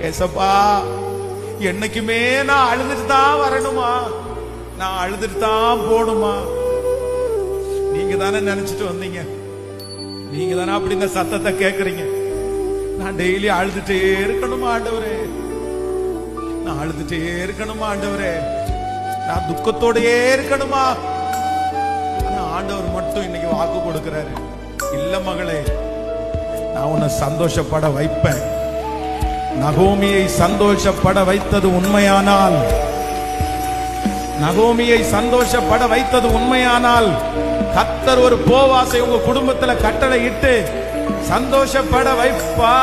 ஏசப்பா, என்னைக்குமே நான் அழுதுட்டு தான் வரணுமா? நான் அழுதுட்டு தான் போகணுமா? நீங்க தானே நினைச்சிட்டு வந்தீங்க. நீங்க தானே அப்படி இந்த சத்தத்தை கேக்குறீங்க. நான் டெய்லி அழுதுட்டே இருக்கணுமா ஆண்டவரே? நான் அழுதுட்டே இருக்கணுமா ஆண்டவரே? நான் துக்கத்தோடயே இருக்கணுமா? ஆனா ஆண்டவர் மட்டும் இன்னைக்கு வாக்கு கொடுக்கிறாரு, இல்ல மகளே, நான் உன்னை சந்தோஷப்பட வைப்பேன். நகோமியை சந்தோஷப்பட வைத்தது உண்மையானால், நகோமியை சந்தோஷப்பட வைத்தது உண்மையானால், கர்த்தர் ஒரு போவாசை உங்க குடும்பத்துல கட்டளை இட்டு சந்தோஷப்பட வைப்பா.